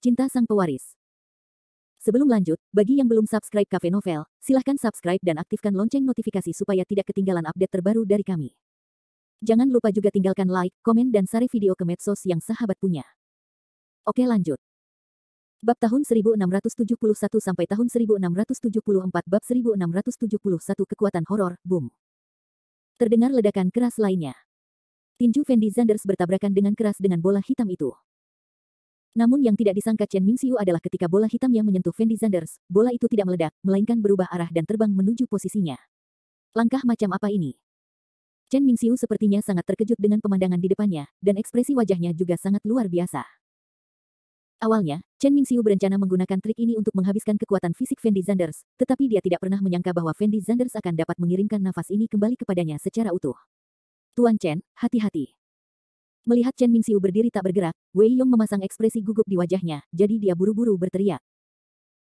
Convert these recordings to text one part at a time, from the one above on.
Cinta Sang Pewaris. Sebelum lanjut, bagi yang belum subscribe Cafe Novel, silahkan subscribe dan aktifkan lonceng notifikasi supaya tidak ketinggalan update terbaru dari kami. Jangan lupa juga tinggalkan like, komen dan share video ke medsos yang sahabat punya. Oke lanjut. Bab tahun 1671 sampai tahun 1674 Bab 1671 Kekuatan Horor, Boom. Terdengar ledakan keras lainnya. Tinju Fendi Zanders bertabrakan dengan keras dengan bola hitam itu. Namun yang tidak disangka Chen Mingxiu adalah ketika bola hitam yang menyentuh Fendi Zanders, bola itu tidak meledak, melainkan berubah arah dan terbang menuju posisinya. Langkah macam apa ini? Chen Mingxiu sepertinya sangat terkejut dengan pemandangan di depannya, dan ekspresi wajahnya juga sangat luar biasa. Awalnya, Chen Mingxiu berencana menggunakan trik ini untuk menghabiskan kekuatan fisik Fendi Zanders, tetapi dia tidak pernah menyangka bahwa Fendi Zanders akan dapat mengirimkan nafas ini kembali kepadanya secara utuh. Tuan Chen, hati-hati. Melihat Chen Mingxiu berdiri tak bergerak, Wei Yong memasang ekspresi gugup di wajahnya, jadi dia buru-buru berteriak.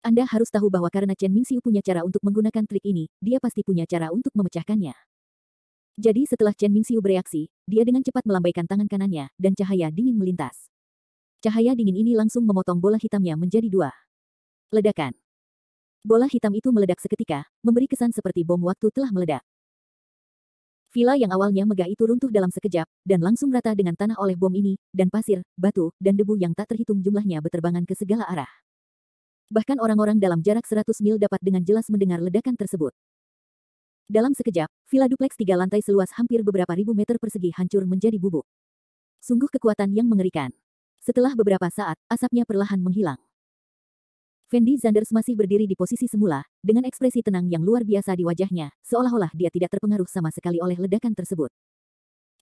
Anda harus tahu bahwa karena Chen Mingxiu punya cara untuk menggunakan trik ini, dia pasti punya cara untuk memecahkannya. Jadi setelah Chen Mingxiu bereaksi, dia dengan cepat melambaikan tangan kanannya, dan cahaya dingin melintas. Cahaya dingin ini langsung memotong bola hitamnya menjadi dua. Ledakan. Bola hitam itu meledak seketika, memberi kesan seperti bom waktu telah meledak. Villa yang awalnya megah itu runtuh dalam sekejap, dan langsung rata dengan tanah oleh bom ini, dan pasir, batu, dan debu yang tak terhitung jumlahnya berterbangan ke segala arah. Bahkan orang-orang dalam jarak 100 mil dapat dengan jelas mendengar ledakan tersebut. Dalam sekejap, villa dupleks 3 lantai seluas hampir beberapa ribu meter persegi hancur menjadi bubuk. Sungguh kekuatan yang mengerikan. Setelah beberapa saat, asapnya perlahan menghilang. Fendi Zanders masih berdiri di posisi semula, dengan ekspresi tenang yang luar biasa di wajahnya, seolah-olah dia tidak terpengaruh sama sekali oleh ledakan tersebut.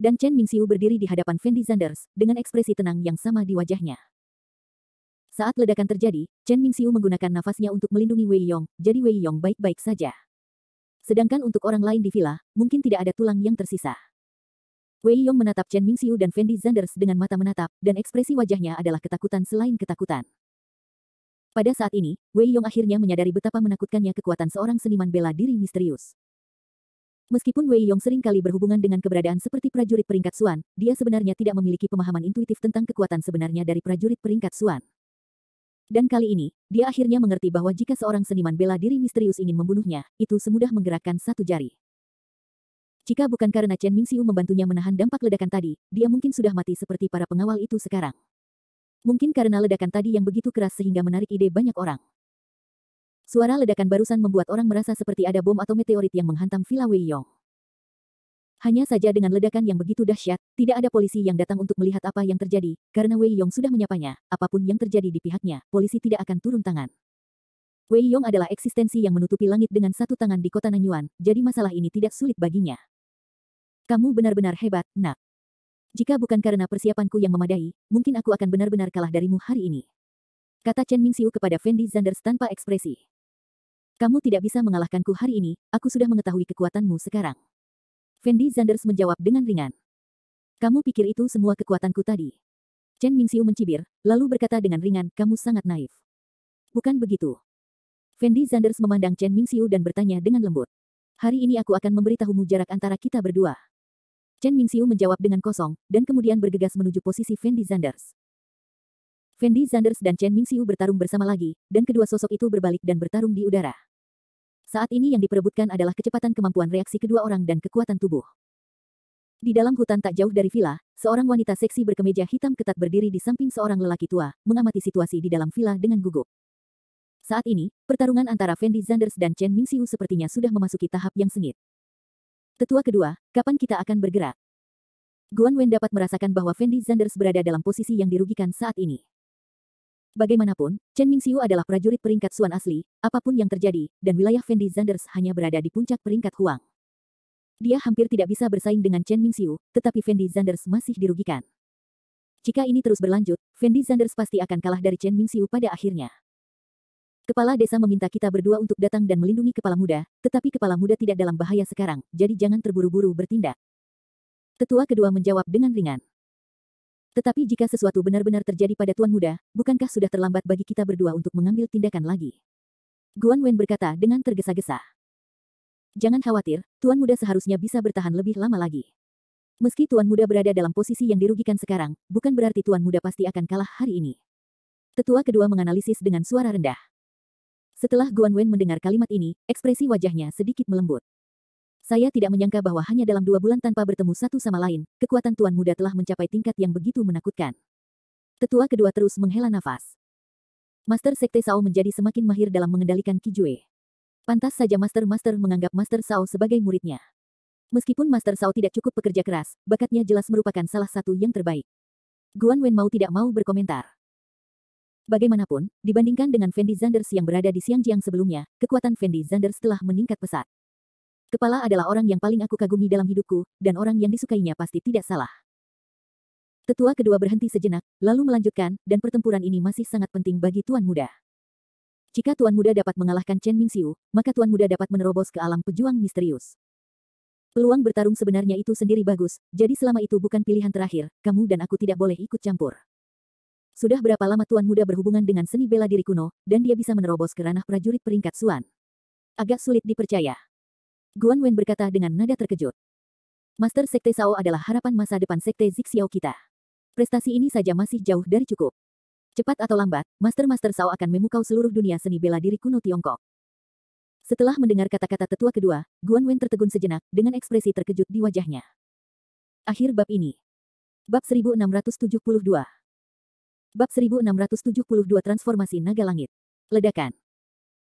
Dan Chen Mingxiu berdiri di hadapan Fendi Zanders, dengan ekspresi tenang yang sama di wajahnya. Saat ledakan terjadi, Chen Mingxiu menggunakan nafasnya untuk melindungi Wei Yong, jadi Wei Yong baik-baik saja. Sedangkan untuk orang lain di villa, mungkin tidak ada tulang yang tersisa. Wei Yong menatap Chen Mingxiu dan Fendi Zanders dengan mata menatap, dan ekspresi wajahnya adalah ketakutan selain ketakutan. Pada saat ini, Wei Yong akhirnya menyadari betapa menakutkannya kekuatan seorang seniman bela diri misterius. Meskipun Wei Yong sering kali berhubungan dengan keberadaan seperti prajurit peringkat Xuan, dia sebenarnya tidak memiliki pemahaman intuitif tentang kekuatan sebenarnya dari prajurit peringkat Xuan. Dan kali ini, dia akhirnya mengerti bahwa jika seorang seniman bela diri misterius ingin membunuhnya, itu semudah menggerakkan satu jari. Jika bukan karena Chen Mingxiu membantunya menahan dampak ledakan tadi, dia mungkin sudah mati seperti para pengawal itu sekarang. Mungkin karena ledakan tadi yang begitu keras sehingga menarik ide banyak orang. Suara ledakan barusan membuat orang merasa seperti ada bom atau meteorit yang menghantam villa Wei Yong. Hanya saja dengan ledakan yang begitu dahsyat, tidak ada polisi yang datang untuk melihat apa yang terjadi, karena Wei Yong sudah menyapanya, apapun yang terjadi di pihaknya, polisi tidak akan turun tangan. Wei Yong adalah eksistensi yang menutupi langit dengan satu tangan di kota Nanyuan, jadi masalah ini tidak sulit baginya. Kamu benar-benar hebat, nak. Jika bukan karena persiapanku yang memadai, mungkin aku akan benar-benar kalah darimu hari ini. Kata Chen Mingxiu kepada Fendi Zanders tanpa ekspresi. Kamu tidak bisa mengalahkanku hari ini, aku sudah mengetahui kekuatanmu sekarang. Fendi Zanders menjawab dengan ringan. Kamu pikir itu semua kekuatanku tadi? Chen Mingxiu mencibir, lalu berkata dengan ringan, kamu sangat naif. Bukan begitu. Fendi Zanders memandang Chen Mingxiu dan bertanya dengan lembut. Hari ini aku akan memberitahumu jarak antara kita berdua. Chen Mingxiu menjawab dengan kosong, dan kemudian bergegas menuju posisi Fendi Zanders. Fendi Zanders dan Chen Mingxiu bertarung bersama lagi, dan kedua sosok itu berbalik dan bertarung di udara. Saat ini yang diperebutkan adalah kecepatan kemampuan reaksi kedua orang dan kekuatan tubuh. Di dalam hutan tak jauh dari villa, seorang wanita seksi berkemeja hitam ketat berdiri di samping seorang lelaki tua, mengamati situasi di dalam villa dengan gugup. Saat ini, pertarungan antara Fendi Zanders dan Chen Mingxiu sepertinya sudah memasuki tahap yang sengit. Tetua kedua, kapan kita akan bergerak? Guan Wen dapat merasakan bahwa Fendi Zanders berada dalam posisi yang dirugikan saat ini. Bagaimanapun, Chen Mingxiu adalah prajurit peringkat Xuan asli, apapun yang terjadi, dan wilayah Fendi Zanders hanya berada di puncak peringkat Huang. Dia hampir tidak bisa bersaing dengan Chen Mingxiu, tetapi Fendi Zanders masih dirugikan. Jika ini terus berlanjut, Fendi Zanders pasti akan kalah dari Chen Mingxiu pada akhirnya. Kepala desa meminta kita berdua untuk datang dan melindungi kepala muda, tetapi kepala muda tidak dalam bahaya sekarang, jadi jangan terburu-buru bertindak. Tetua kedua menjawab dengan ringan. Tetapi jika sesuatu benar-benar terjadi pada Tuan Muda, bukankah sudah terlambat bagi kita berdua untuk mengambil tindakan lagi? Guan Wen berkata dengan tergesa-gesa. Jangan khawatir, Tuan Muda seharusnya bisa bertahan lebih lama lagi. Meski Tuan Muda berada dalam posisi yang dirugikan sekarang, bukan berarti Tuan Muda pasti akan kalah hari ini. Tetua kedua menganalisis dengan suara rendah. Setelah Guan Wen mendengar kalimat ini, ekspresi wajahnya sedikit melembut. Saya tidak menyangka bahwa hanya dalam 2 bulan tanpa bertemu satu sama lain, kekuatan Tuan Muda telah mencapai tingkat yang begitu menakutkan. Tetua kedua terus menghela nafas. Master Sekte Sao menjadi semakin mahir dalam mengendalikan Qi Jue. Pantas saja Master menganggap Master Sao sebagai muridnya. Meskipun Master Sao tidak cukup bekerja keras, bakatnya jelas merupakan salah satu yang terbaik. Guan Wen mau tidak mau berkomentar. Bagaimanapun, dibandingkan dengan Fendi Zanders yang berada di Xiangjiang sebelumnya, kekuatan Fendi Zanders telah meningkat pesat. Kepala adalah orang yang paling aku kagumi dalam hidupku, dan orang yang disukainya pasti tidak salah. Tetua kedua berhenti sejenak, lalu melanjutkan, dan pertempuran ini masih sangat penting bagi Tuan Muda. Jika Tuan Muda dapat mengalahkan Chen Mingxiu, maka Tuan Muda dapat menerobos ke alam pejuang misterius. Peluang bertarung sebenarnya itu sendiri bagus, jadi selama itu bukan pilihan terakhir, kamu dan aku tidak boleh ikut campur. Sudah berapa lama Tuan Muda berhubungan dengan seni bela diri kuno, dan dia bisa menerobos ke ranah prajurit peringkat Suan? Agak sulit dipercaya. Guan Wen berkata dengan nada terkejut. Master Sekte Sao adalah harapan masa depan Sekte Zixiao kita. Prestasi ini saja masih jauh dari cukup. Cepat atau lambat, Master Sao akan memukau seluruh dunia seni bela diri kuno Tiongkok. Setelah mendengar kata-kata tetua kedua, Guan Wen tertegun sejenak, dengan ekspresi terkejut di wajahnya. Akhir bab ini. Bab 1672. Bab 1672 Transformasi Naga Langit. Ledakan.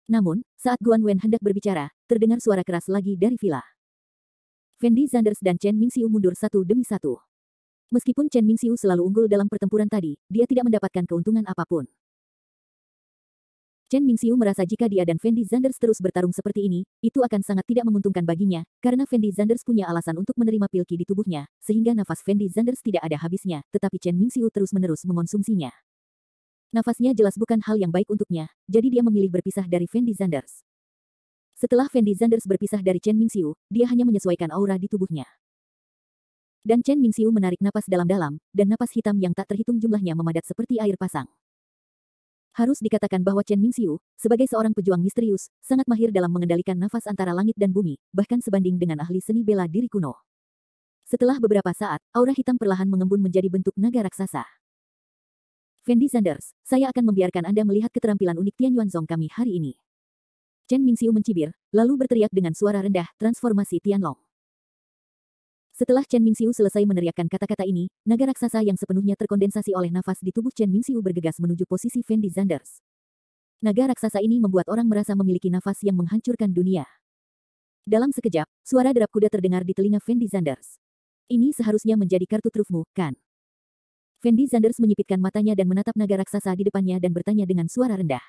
Namun, saat Guan Wen hendak berbicara, terdengar suara keras lagi dari villa. Fendi Zanders dan Chen Mingxiu mundur satu demi satu. Meskipun Chen Mingxiu selalu unggul dalam pertempuran tadi, dia tidak mendapatkan keuntungan apapun. Chen Mingxiu merasa jika dia dan Fendi Zanders terus bertarung seperti ini, itu akan sangat tidak menguntungkan baginya, karena Fendi Zanders punya alasan untuk menerima pilki di tubuhnya, sehingga nafas Fendi Zanders tidak ada habisnya, tetapi Chen Mingxiu terus-menerus mengonsumsinya. Nafasnya jelas bukan hal yang baik untuknya, jadi dia memilih berpisah dari Fendi Zanders. Setelah Fendi Zanders berpisah dari Chen Mingxiu, dia hanya menyesuaikan aura di tubuhnya. Dan Chen Mingxiu menarik napas dalam-dalam, dan napas hitam yang tak terhitung jumlahnya memadat seperti air pasang. Harus dikatakan bahwa Chen Mingxiu, sebagai seorang pejuang misterius, sangat mahir dalam mengendalikan nafas antara langit dan bumi, bahkan sebanding dengan ahli seni bela diri kuno. Setelah beberapa saat, aura hitam perlahan mengembun menjadi bentuk naga raksasa. Fendi Zanders, saya akan membiarkan Anda melihat keterampilan unik Tian Yuanzong kami hari ini. Chen Mingxiu mencibir, lalu berteriak dengan suara rendah, transformasi Tianlong. Setelah Chen Mingxiu selesai meneriakkan kata-kata ini, naga raksasa yang sepenuhnya terkondensasi oleh nafas di tubuh Chen Mingxiu bergegas menuju posisi Fendi Zanders. Naga raksasa ini membuat orang merasa memiliki nafas yang menghancurkan dunia. Dalam sekejap, suara derap kuda terdengar di telinga Fendi Zanders. Ini seharusnya menjadi kartu trufmu, kan? Fendi Zanders menyipitkan matanya dan menatap naga raksasa di depannya dan bertanya dengan suara rendah.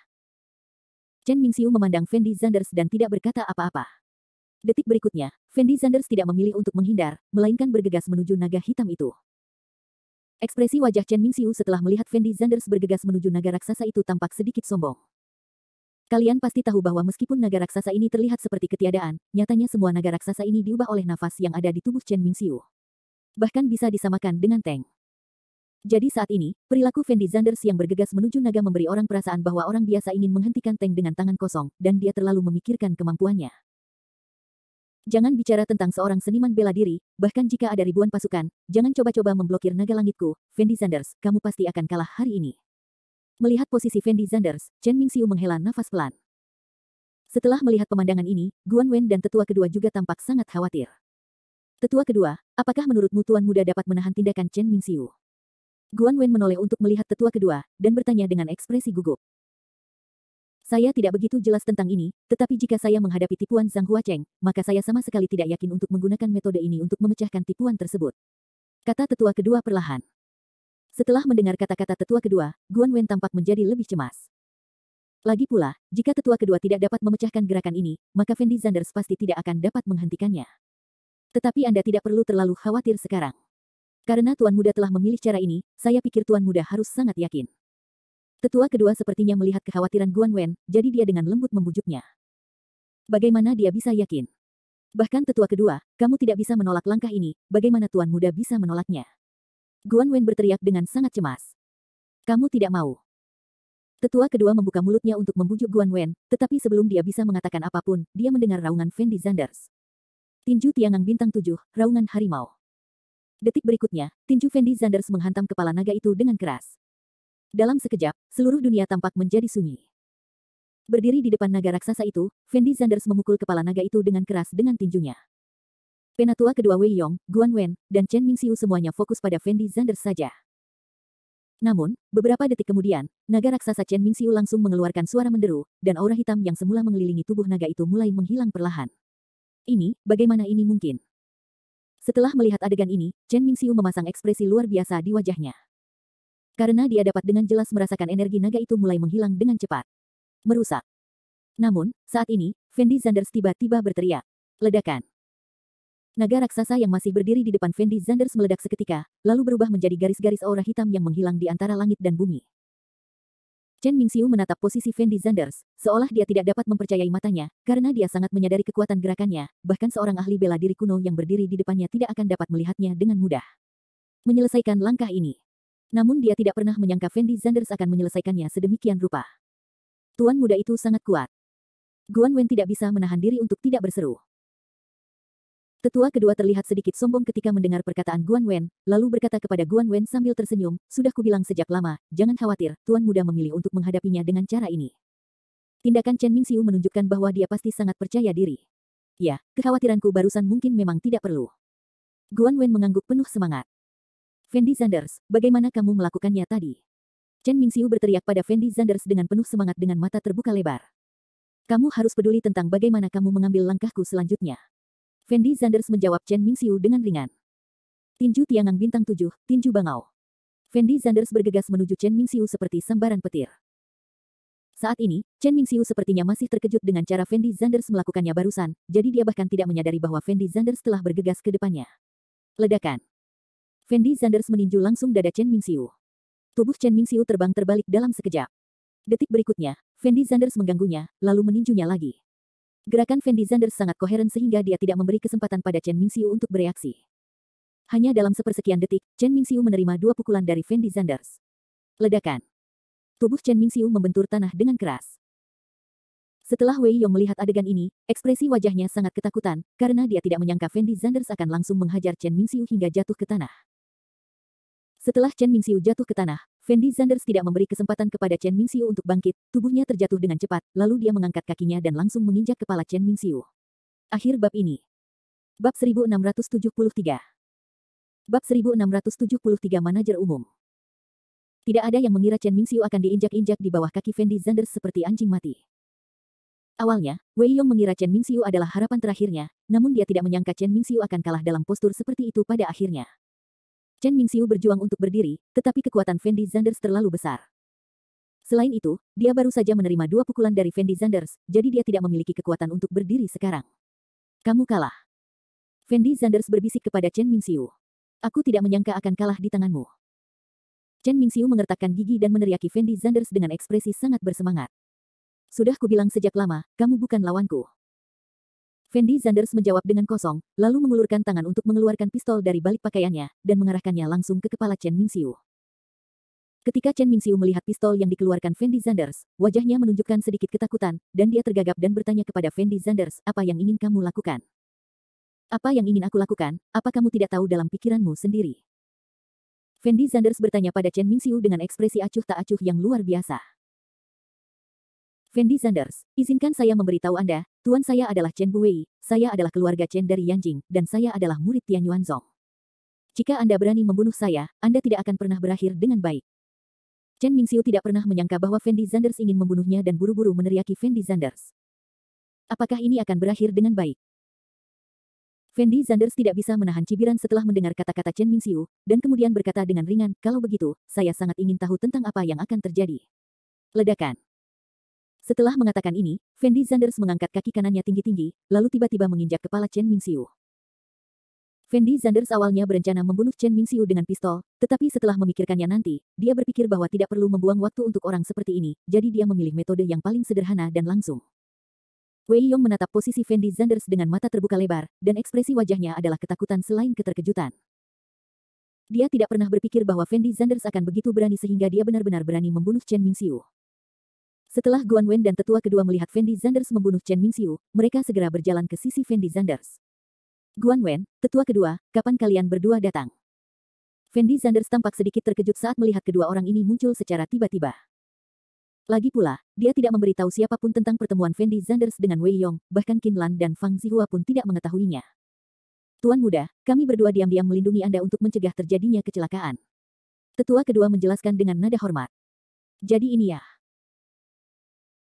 Chen Mingxiu memandang Fendi Zanders dan tidak berkata apa-apa. Detik berikutnya, Fendi Zanders tidak memilih untuk menghindar, melainkan bergegas menuju naga hitam itu. Ekspresi wajah Chen Mingxiu setelah melihat Fendi Zanders bergegas menuju naga raksasa itu tampak sedikit sombong. Kalian pasti tahu bahwa meskipun naga raksasa ini terlihat seperti ketiadaan, nyatanya semua naga raksasa ini diubah oleh nafas yang ada di tubuh Chen Mingxiu. Bahkan bisa disamakan dengan tank. Jadi saat ini, perilaku Fendi Zanders yang bergegas menuju naga memberi orang perasaan bahwa orang biasa ingin menghentikan tank dengan tangan kosong, dan dia terlalu memikirkan kemampuannya. Jangan bicara tentang seorang seniman bela diri, bahkan jika ada ribuan pasukan, jangan coba-coba memblokir naga langitku, Fendi Zanders, kamu pasti akan kalah hari ini. Melihat posisi Fendi Zanders, Chen Mingxiu menghela nafas pelan. Setelah melihat pemandangan ini, Guan Wen dan tetua kedua juga tampak sangat khawatir. Tetua kedua, apakah menurutmu Tuan Muda dapat menahan tindakan Chen Mingxiu? Guan Wen menoleh untuk melihat tetua kedua, dan bertanya dengan ekspresi gugup. Saya tidak begitu jelas tentang ini, tetapi jika saya menghadapi tipuan Zhang Huacheng, maka saya sama sekali tidak yakin untuk menggunakan metode ini untuk memecahkan tipuan tersebut. Kata tetua kedua perlahan. Setelah mendengar kata-kata tetua kedua, Guan Wen tampak menjadi lebih cemas. Lagi pula, jika tetua kedua tidak dapat memecahkan gerakan ini, maka Fendi Zanders pasti tidak akan dapat menghentikannya. Tetapi Anda tidak perlu terlalu khawatir sekarang. Karena Tuan Muda telah memilih cara ini, saya pikir Tuan Muda harus sangat yakin. Tetua kedua sepertinya melihat kekhawatiran Guan Wen, jadi dia dengan lembut membujuknya. Bagaimana dia bisa yakin? Bahkan tetua kedua, kamu tidak bisa menolak langkah ini, bagaimana Tuan Muda bisa menolaknya? Guan Wen berteriak dengan sangat cemas. Kamu tidak mau. Tetua kedua membuka mulutnya untuk membujuk Guan Wen, tetapi sebelum dia bisa mengatakan apapun, dia mendengar raungan Fendi Zanders. Tinju Tiangang Bintang 7, Raungan Harimau. Detik berikutnya, tinju Fendi Zanders menghantam kepala naga itu dengan keras. Dalam sekejap, seluruh dunia tampak menjadi sunyi. Berdiri di depan naga raksasa itu, Fendi Zanders memukul kepala naga itu dengan keras dengan tinjunya. Penatua kedua Wei Yong, Guan Wen, dan Chen Mingxiu semuanya fokus pada Fendi Zanders saja. Namun, beberapa detik kemudian, naga raksasa Chen Mingxiu langsung mengeluarkan suara menderu, dan aura hitam yang semula mengelilingi tubuh naga itu mulai menghilang perlahan. Ini, bagaimana ini mungkin? Setelah melihat adegan ini, Chen Mingxiu memasang ekspresi luar biasa di wajahnya. Karena dia dapat dengan jelas merasakan energi naga itu mulai menghilang dengan cepat. Merusak. Namun, saat ini, Fendi Zanders tiba-tiba berteriak. Ledakan. Naga raksasa yang masih berdiri di depan Fendi Zanders meledak seketika, lalu berubah menjadi garis-garis aura hitam yang menghilang di antara langit dan bumi. Chen Mingxiu menatap posisi Fendi Zanders, seolah dia tidak dapat mempercayai matanya, karena dia sangat menyadari kekuatan gerakannya, bahkan seorang ahli bela diri kuno yang berdiri di depannya tidak akan dapat melihatnya dengan mudah. Menyelesaikan langkah ini. Namun dia tidak pernah menyangka Fendi Zanders akan menyelesaikannya sedemikian rupa. Tuan muda itu sangat kuat. Guan Wen tidak bisa menahan diri untuk tidak berseru. Tetua kedua terlihat sedikit sombong ketika mendengar perkataan Guan Wen, lalu berkata kepada Guan Wen sambil tersenyum, sudah kubilang sejak lama, jangan khawatir, Tuan muda memilih untuk menghadapinya dengan cara ini. Tindakan Chen Mingxiu menunjukkan bahwa dia pasti sangat percaya diri. Ya, kekhawatiranku barusan mungkin memang tidak perlu. Guan Wen mengangguk penuh semangat. Fendi Zanders, bagaimana kamu melakukannya tadi? Chen Mingxiu berteriak pada Fendi Zanders dengan penuh semangat dengan mata terbuka lebar. Kamu harus peduli tentang bagaimana kamu mengambil langkahku selanjutnya. Fendi Zanders menjawab Chen Mingxiu dengan ringan. Tinju Tiangang Bintang 7, Tinju Bangau. Fendi Zanders bergegas menuju Chen Mingxiu seperti sambaran petir. Saat ini, Chen Mingxiu sepertinya masih terkejut dengan cara Fendi Zanders melakukannya barusan, jadi dia bahkan tidak menyadari bahwa Fendi Zanders telah bergegas ke depannya. Ledakan. Fendi Zanders meninju langsung dada Chen Mingxiu. Tubuh Chen Mingxiu terbang terbalik dalam sekejap. Detik berikutnya, Fendi Zanders mengganggunya, lalu meninjunya lagi. Gerakan Fendi Zanders sangat koheren sehingga dia tidak memberi kesempatan pada Chen Mingxiu untuk bereaksi. Hanya dalam sepersekian detik, Chen Mingxiu menerima dua pukulan dari Fendi Zanders. Ledakan. Tubuh Chen Mingxiu membentur tanah dengan keras. Setelah Wei Yong melihat adegan ini, ekspresi wajahnya sangat ketakutan, karena dia tidak menyangka Fendi Zanders akan langsung menghajar Chen Mingxiu hingga jatuh ke tanah. Setelah Chen Mingxiu jatuh ke tanah, Fendi Zanders tidak memberi kesempatan kepada Chen Mingxiu untuk bangkit, tubuhnya terjatuh dengan cepat, lalu dia mengangkat kakinya dan langsung menginjak kepala Chen Mingxiu. Akhir bab ini. Bab 1673. Bab 1673 Manajer Umum. Tidak ada yang mengira Chen Mingxiu akan diinjak-injak di bawah kaki Fendi Zanders seperti anjing mati. Awalnya, Wei Yong mengira Chen Mingxiu adalah harapan terakhirnya, namun dia tidak menyangka Chen Mingxiu akan kalah dalam postur seperti itu pada akhirnya. Chen Mingxiu berjuang untuk berdiri, tetapi kekuatan Fendi Zanders terlalu besar. Selain itu, dia baru saja menerima dua pukulan dari Fendi Zanders, jadi dia tidak memiliki kekuatan untuk berdiri sekarang. Kamu kalah. Fendi Zanders berbisik kepada Chen Mingxiu. Aku tidak menyangka akan kalah di tanganmu. Chen Mingxiu mengertakkan gigi dan meneriaki Fendi Zanders dengan ekspresi sangat bersemangat. Sudah kubilang sejak lama, kamu bukan lawanku. Fendi Zanders menjawab dengan kosong, lalu mengulurkan tangan untuk mengeluarkan pistol dari balik pakaiannya, dan mengarahkannya langsung ke kepala Chen Mingxiu. Ketika Chen Mingxiu melihat pistol yang dikeluarkan Fendi Zanders, wajahnya menunjukkan sedikit ketakutan, dan dia tergagap dan bertanya kepada Fendi Zanders, apa yang ingin kamu lakukan? Apa yang ingin aku lakukan, apa kamu tidak tahu dalam pikiranmu sendiri? Fendi Zanders bertanya pada Chen Mingxiu dengan ekspresi acuh tak acuh yang luar biasa. Fendi Zanders, izinkan saya memberitahu Anda, tuan saya adalah Chen Buwei, saya adalah keluarga Chen dari Yanjing, dan saya adalah murid Tian Yuanzong. Jika Anda berani membunuh saya, Anda tidak akan pernah berakhir dengan baik. Chen Mingxiu tidak pernah menyangka bahwa Fendi Zanders ingin membunuhnya dan buru-buru meneriaki Fendi Zanders. Apakah ini akan berakhir dengan baik? Fendi Zanders tidak bisa menahan cibiran setelah mendengar kata-kata Chen Mingxiu, dan kemudian berkata dengan ringan, kalau begitu, saya sangat ingin tahu tentang apa yang akan terjadi. Ledakan. Setelah mengatakan ini, Fendi Zanders mengangkat kaki kanannya tinggi-tinggi, lalu tiba-tiba menginjak kepala Chen Mingxiu. Fendi Zanders awalnya berencana membunuh Chen Mingxiu dengan pistol, tetapi setelah memikirkannya nanti, dia berpikir bahwa tidak perlu membuang waktu untuk orang seperti ini, jadi dia memilih metode yang paling sederhana dan langsung. Wei Yong menatap posisi Fendi Zanders dengan mata terbuka lebar, dan ekspresi wajahnya adalah ketakutan selain keterkejutan. Dia tidak pernah berpikir bahwa Fendi Zanders akan begitu berani sehingga dia benar-benar berani membunuh Chen Mingxiu. Setelah Guan Wen dan tetua kedua melihat Fendi Zanders membunuh Chen Mingxiu, mereka segera berjalan ke sisi Fendi Zanders. Guan Wen, tetua kedua, kapan kalian berdua datang? Fendi Zanders tampak sedikit terkejut saat melihat kedua orang ini muncul secara tiba-tiba. Lagi pula, dia tidak memberitahu siapapun tentang pertemuan Fendi Zanders dengan Wei Yong, bahkan Qin Lan dan Fang Zihua pun tidak mengetahuinya. Tuan muda, kami berdua diam-diam melindungi Anda untuk mencegah terjadinya kecelakaan. Tetua kedua menjelaskan dengan nada hormat. Jadi ini ya.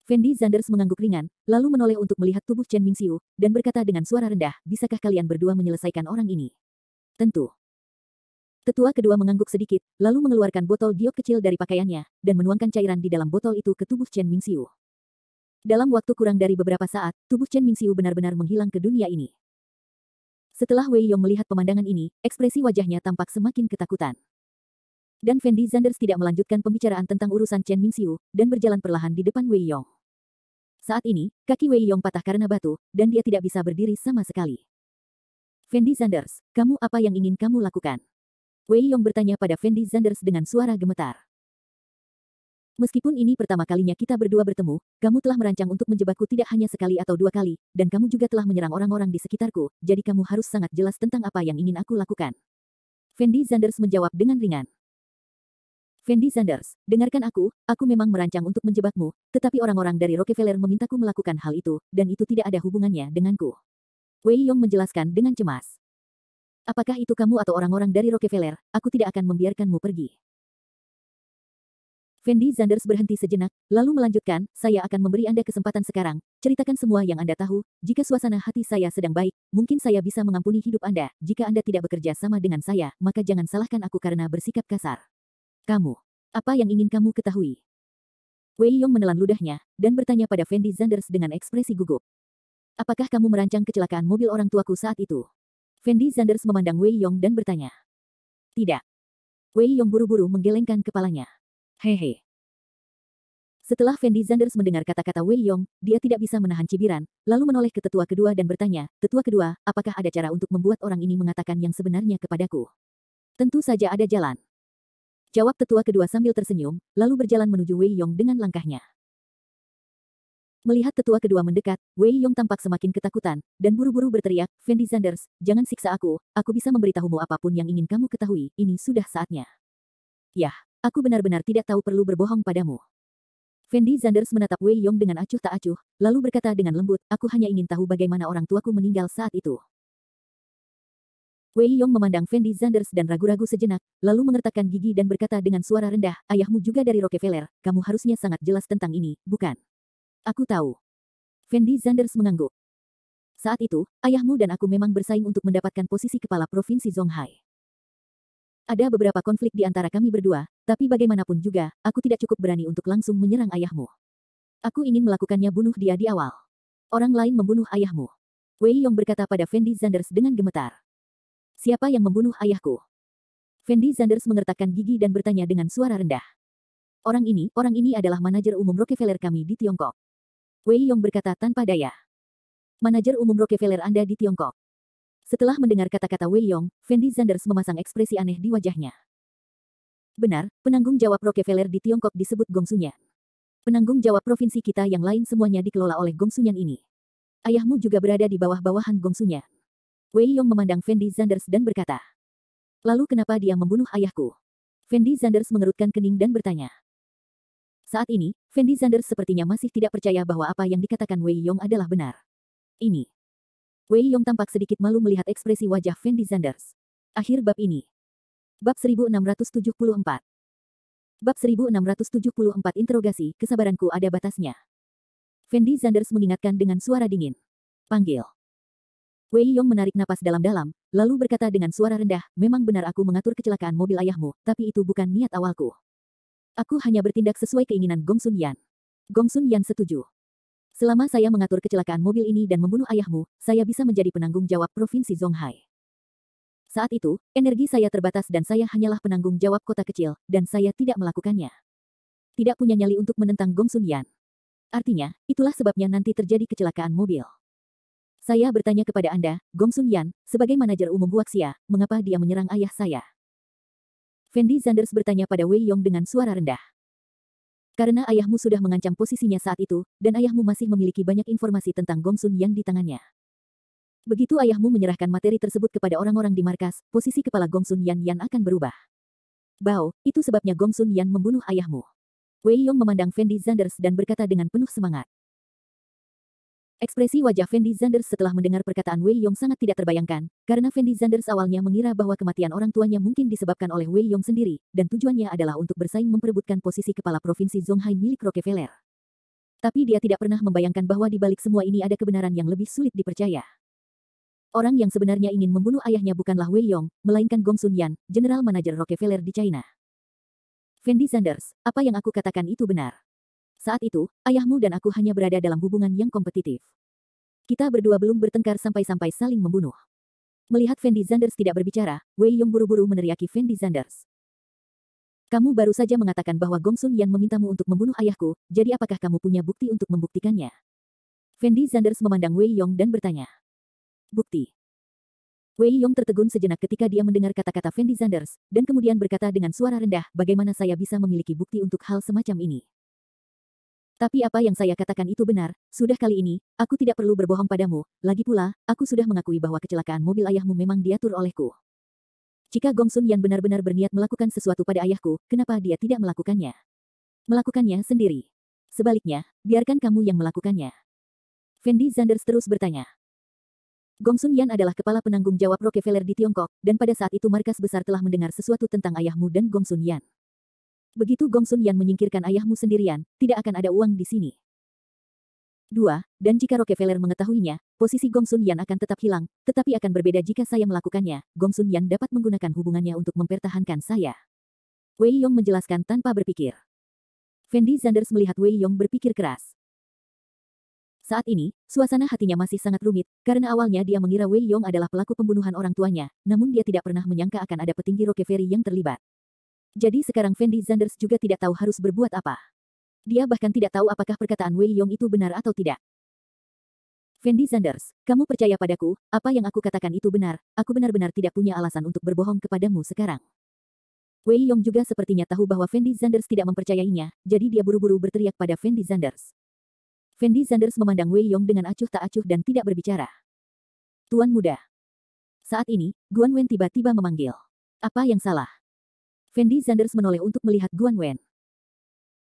Fendi Zanders mengangguk ringan, lalu menoleh untuk melihat tubuh Chen Mingxiu, dan berkata dengan suara rendah, bisakah kalian berdua menyelesaikan orang ini? Tentu. Tetua kedua mengangguk sedikit, lalu mengeluarkan botol giok kecil dari pakaiannya, dan menuangkan cairan di dalam botol itu ke tubuh Chen Mingxiu. Dalam waktu kurang dari beberapa saat, tubuh Chen Mingxiu benar-benar menghilang ke dunia ini. Setelah Wei Yong melihat pemandangan ini, ekspresi wajahnya tampak semakin ketakutan. Dan Fendi Zanders tidak melanjutkan pembicaraan tentang urusan Chen Mingxiu, dan berjalan perlahan di depan Wei Yong. Saat ini, kaki Wei Yong patah karena batu, dan dia tidak bisa berdiri sama sekali. Fendi Zanders, kamu apa yang ingin kamu lakukan? Wei Yong bertanya pada Fendi Zanders dengan suara gemetar. Meskipun ini pertama kalinya kita berdua bertemu, kamu telah merancang untuk menjebakku tidak hanya sekali atau dua kali, dan kamu juga telah menyerang orang-orang di sekitarku, jadi kamu harus sangat jelas tentang apa yang ingin aku lakukan. Fendi Zanders menjawab dengan ringan. Fendi Zanders, dengarkan aku memang merancang untuk menjebakmu, tetapi orang-orang dari Rockefeller memintaku melakukan hal itu, dan itu tidak ada hubungannya denganku. Wei Yong menjelaskan dengan cemas. Apakah itu kamu atau orang-orang dari Rockefeller, aku tidak akan membiarkanmu pergi. Fendi Zanders berhenti sejenak, lalu melanjutkan, saya akan memberi Anda kesempatan sekarang, ceritakan semua yang Anda tahu, jika suasana hati saya sedang baik, mungkin saya bisa mengampuni hidup Anda, jika Anda tidak bekerja sama dengan saya, maka jangan salahkan aku karena bersikap kasar. Kamu, apa yang ingin kamu ketahui? Wei Yong menelan ludahnya, dan bertanya pada Fendi Zanders dengan ekspresi gugup. Apakah kamu merancang kecelakaan mobil orang tuaku saat itu? Fendi Zanders memandang Wei Yong dan bertanya. Tidak. Wei Yong buru-buru menggelengkan kepalanya. Hehe. Setelah Fendi Zanders mendengar kata-kata Wei Yong, dia tidak bisa menahan cibiran, lalu menoleh ke tetua kedua dan bertanya, tetua kedua, apakah ada cara untuk membuat orang ini mengatakan yang sebenarnya kepadaku? Tentu saja ada jalan. Jawab tetua kedua sambil tersenyum, lalu berjalan menuju Wei Yong dengan langkahnya. Melihat tetua kedua mendekat, Wei Yong tampak semakin ketakutan, dan buru-buru berteriak, Fendi Zanders, jangan siksa aku bisa memberitahumu apapun yang ingin kamu ketahui, ini sudah saatnya. Yah, aku benar-benar tidak tahu perlu berbohong padamu. Fendi Zanders menatap Wei Yong dengan acuh tak acuh, lalu berkata dengan lembut, aku hanya ingin tahu bagaimana orang tuaku meninggal saat itu. Wei Yong memandang Fendi Zanders dan ragu-ragu sejenak, lalu mengertakkan gigi dan berkata dengan suara rendah, ayahmu juga dari Rockefeller, kamu harusnya sangat jelas tentang ini, bukan? Aku tahu. Fendi Zanders mengangguk. Saat itu, ayahmu dan aku memang bersaing untuk mendapatkan posisi kepala provinsi Zhonghai. Ada beberapa konflik di antara kami berdua, tapi bagaimanapun juga, aku tidak cukup berani untuk langsung menyerang ayahmu. Aku ingin melakukannya bunuh dia di awal. Orang lain membunuh ayahmu. Wei Yong berkata pada Fendi Zanders dengan gemetar. Siapa yang membunuh ayahku? Fendi Zanders mengertakkan gigi dan bertanya dengan suara rendah. Orang ini adalah manajer umum Rockefeller kami di Tiongkok. Wei Yong berkata tanpa daya. Manajer umum Rockefeller Anda di Tiongkok. Setelah mendengar kata-kata Wei Yong, Fendi Zanders memasang ekspresi aneh di wajahnya. Benar, penanggung jawab Rockefeller di Tiongkok disebut Gong Sunyan. Penanggung jawab provinsi kita yang lain semuanya dikelola oleh Gong Sunyan ini. Ayahmu juga berada di bawah-bawahan Gong Sunyan. Wei Yong memandang Fendi Zanders dan berkata. Lalu kenapa dia membunuh ayahku? Fendi Zanders mengerutkan kening dan bertanya. Saat ini, Fendi Zanders sepertinya masih tidak percaya bahwa apa yang dikatakan Wei Yong adalah benar. Ini. Wei Yong tampak sedikit malu melihat ekspresi wajah Fendi Zanders. Akhir bab ini. Bab 1674. Bab 1674 interogasi, kesabaranku ada batasnya. Fendi Zanders mengingatkan dengan suara dingin. Panggil. Wei Yong menarik napas dalam-dalam, lalu berkata dengan suara rendah, memang benar aku mengatur kecelakaan mobil ayahmu, tapi itu bukan niat awalku. Aku hanya bertindak sesuai keinginan Gong Sun Yan. Gong Sun Yan setuju. Selama saya mengatur kecelakaan mobil ini dan membunuh ayahmu, saya bisa menjadi penanggung jawab provinsi Zhonghai. Saat itu, energi saya terbatas dan saya hanyalah penanggung jawab kota kecil, dan saya tidak melakukannya. Tidak punya nyali untuk menentang Gong Sun Yan. Artinya, itulah sebabnya nanti terjadi kecelakaan mobil. Saya bertanya kepada Anda, Gong Sun Yan, sebagai manajer umum Huaxia, mengapa dia menyerang ayah saya? Fendi Zanders bertanya pada Wei Yong dengan suara rendah. Karena ayahmu sudah mengancam posisinya saat itu, dan ayahmu masih memiliki banyak informasi tentang Gong Sun Yan di tangannya. Begitu ayahmu menyerahkan materi tersebut kepada orang-orang di markas, posisi kepala Gong Sun Yan akan berubah. Bao, itu sebabnya Gong Sun Yan membunuh ayahmu. Wei Yong memandang Fendi Zanders dan berkata dengan penuh semangat. Ekspresi wajah Fendi Zanders setelah mendengar perkataan Wei Yong sangat tidak terbayangkan, karena Fendi Zanders awalnya mengira bahwa kematian orang tuanya mungkin disebabkan oleh Wei Yong sendiri, dan tujuannya adalah untuk bersaing memperebutkan posisi kepala provinsi Zhonghai milik Rockefeller. Tapi dia tidak pernah membayangkan bahwa di balik semua ini ada kebenaran yang lebih sulit dipercaya. Orang yang sebenarnya ingin membunuh ayahnya bukanlah Wei Yong, melainkan Gong Sun Yan, general manajer Rockefeller di China. Fendi Zanders, apa yang aku katakan itu benar. Saat itu, ayahmu dan aku hanya berada dalam hubungan yang kompetitif. Kita berdua belum bertengkar sampai-sampai saling membunuh. Melihat Fendi Zanders tidak berbicara, Wei Yong buru-buru meneriaki Fendi Zanders. Kamu baru saja mengatakan bahwa Gong Sun Yan memintamu untuk membunuh ayahku, jadi apakah kamu punya bukti untuk membuktikannya? Fendi Zanders memandang Wei Yong dan bertanya. Bukti. Wei Yong tertegun sejenak ketika dia mendengar kata-kata Fendi Zanders, dan kemudian berkata dengan suara rendah, bagaimana saya bisa memiliki bukti untuk hal semacam ini? Tapi apa yang saya katakan itu benar, sudah kali ini, aku tidak perlu berbohong padamu, lagi pula, aku sudah mengakui bahwa kecelakaan mobil ayahmu memang diatur olehku. Jika Gong Sun Yan benar-benar berniat melakukan sesuatu pada ayahku, kenapa dia tidak melakukannya? Melakukannya sendiri. Sebaliknya, biarkan kamu yang melakukannya. Fendi Zanders terus bertanya. Gong Sun Yan adalah kepala penanggung jawab Rockefeller di Tiongkok, dan pada saat itu markas besar telah mendengar sesuatu tentang ayahmu dan Gong Sun Yan. Begitu Gong Sun Yan menyingkirkan ayahmu sendirian, tidak akan ada uang di sini. 2. Dan jika Rockefeller mengetahuinya, posisi Gong Sun Yan akan tetap hilang, tetapi akan berbeda jika saya melakukannya. Gong Sun Yan dapat menggunakan hubungannya untuk mempertahankan saya. Wei Yong menjelaskan tanpa berpikir. Fendi Zanders melihat Wei Yong berpikir keras. Saat ini, suasana hatinya masih sangat rumit, karena awalnya dia mengira Wei Yong adalah pelaku pembunuhan orang tuanya, namun dia tidak pernah menyangka akan ada petinggi Rockefeller yang terlibat. Jadi sekarang Fendi Zanders juga tidak tahu harus berbuat apa. Dia bahkan tidak tahu apakah perkataan Wei Yong itu benar atau tidak. Fendi Zanders, kamu percaya padaku, apa yang aku katakan itu benar, aku benar-benar tidak punya alasan untuk berbohong kepadamu sekarang. Wei Yong juga sepertinya tahu bahwa Fendi Zanders tidak mempercayainya, jadi dia buru-buru berteriak pada Fendi Zanders. Fendi Zanders memandang Wei Yong dengan acuh tak acuh dan tidak berbicara. Tuan muda. Saat ini, Guan Wen tiba-tiba memanggil. Apa yang salah? Fendi Zanders menoleh untuk melihat Guan Wen.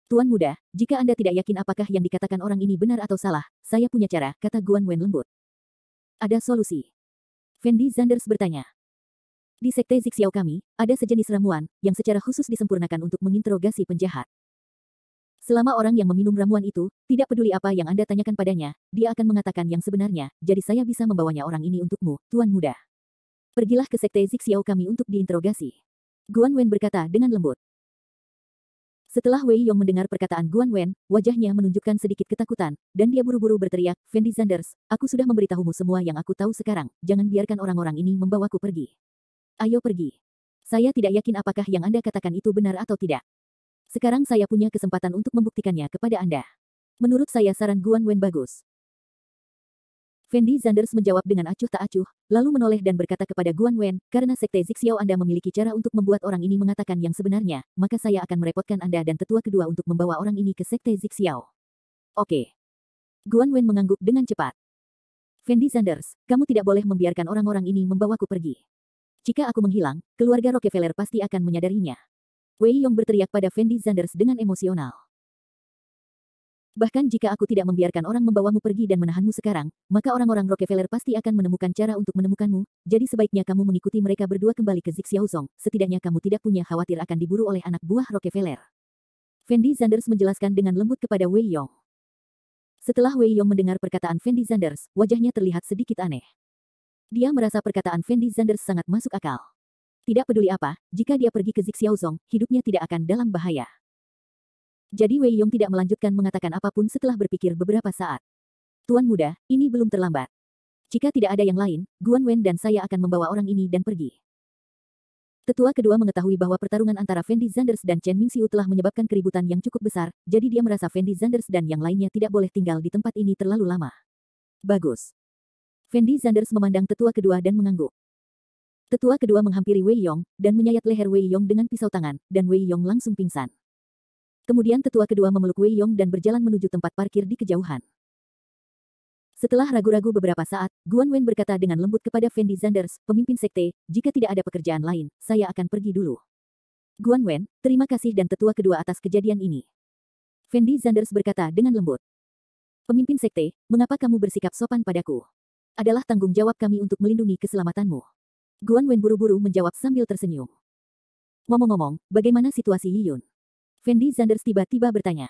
Tuan muda, jika Anda tidak yakin apakah yang dikatakan orang ini benar atau salah, saya punya cara, kata Guan Wen lembut. Ada solusi. Fendi Zanders bertanya. Di sekte Zixiao kami, ada sejenis ramuan, yang secara khusus disempurnakan untuk menginterogasi penjahat. Selama orang yang meminum ramuan itu, tidak peduli apa yang Anda tanyakan padanya, dia akan mengatakan yang sebenarnya, jadi saya bisa membawanya orang ini untukmu, Tuan muda. Pergilah ke sekte Zixiao kami untuk diinterogasi. Guan Wen berkata dengan lembut. Setelah Wei Yong mendengar perkataan Guan Wen, wajahnya menunjukkan sedikit ketakutan, dan dia buru-buru berteriak, Fendi Zanders, aku sudah memberitahumu semua yang aku tahu sekarang, jangan biarkan orang-orang ini membawaku pergi. Ayo pergi. Saya tidak yakin apakah yang Anda katakan itu benar atau tidak. Sekarang saya punya kesempatan untuk membuktikannya kepada Anda. Menurut saya saran Guan Wen bagus. Fendi Zanders menjawab dengan acuh tak acuh, lalu menoleh dan berkata kepada Guan Wen, karena sekte Zixiao Anda memiliki cara untuk membuat orang ini mengatakan yang sebenarnya, maka saya akan merepotkan Anda dan tetua kedua untuk membawa orang ini ke sekte Zixiao. Oke. Guan Wen mengangguk dengan cepat. Fendi Zanders, kamu tidak boleh membiarkan orang-orang ini membawaku pergi. Jika aku menghilang, keluarga Rockefeller pasti akan menyadarinya. Wei Yong berteriak pada Fendi Zanders dengan emosional. Bahkan jika aku tidak membiarkan orang membawamu pergi dan menahanmu sekarang, maka orang-orang Rockefeller pasti akan menemukan cara untuk menemukanmu, jadi sebaiknya kamu mengikuti mereka berdua kembali ke Zixiaozong, setidaknya kamu tidak punya khawatir akan diburu oleh anak buah Rockefeller. Fendi Zanders menjelaskan dengan lembut kepada Wei Yong. Setelah Wei Yong mendengar perkataan Fendi Zanders, wajahnya terlihat sedikit aneh. Dia merasa perkataan Fendi Zanders sangat masuk akal. Tidak peduli apa, jika dia pergi ke Zixiaozong, hidupnya tidak akan dalam bahaya. Jadi Wei Yong tidak melanjutkan mengatakan apapun setelah berpikir beberapa saat. Tuan muda, ini belum terlambat. Jika tidak ada yang lain, Guan Wen dan saya akan membawa orang ini dan pergi. Tetua kedua mengetahui bahwa pertarungan antara Fendi Zanders dan Chen Mingxiu telah menyebabkan keributan yang cukup besar, jadi dia merasa Fendi Zanders dan yang lainnya tidak boleh tinggal di tempat ini terlalu lama. Bagus. Fendi Zanders memandang tetua kedua dan mengangguk. Tetua kedua menghampiri Wei Yong, dan menyayat leher Wei Yong dengan pisau tangan, dan Wei Yong langsung pingsan. Kemudian tetua kedua memeluk Wei Yong dan berjalan menuju tempat parkir di kejauhan. Setelah ragu-ragu beberapa saat, Guan Wen berkata dengan lembut kepada Fendi Zanders, pemimpin sekte, jika tidak ada pekerjaan lain, saya akan pergi dulu. Guan Wen, terima kasih dan tetua kedua atas kejadian ini. Fendi Zanders berkata dengan lembut. Pemimpin sekte, mengapa kamu bersikap sopan padaku? Adalah tanggung jawab kami untuk melindungi keselamatanmu. Guan Wen buru-buru menjawab sambil tersenyum. Ngomong-ngomong, bagaimana situasi Yiyun? Fendi Zanders tiba-tiba bertanya.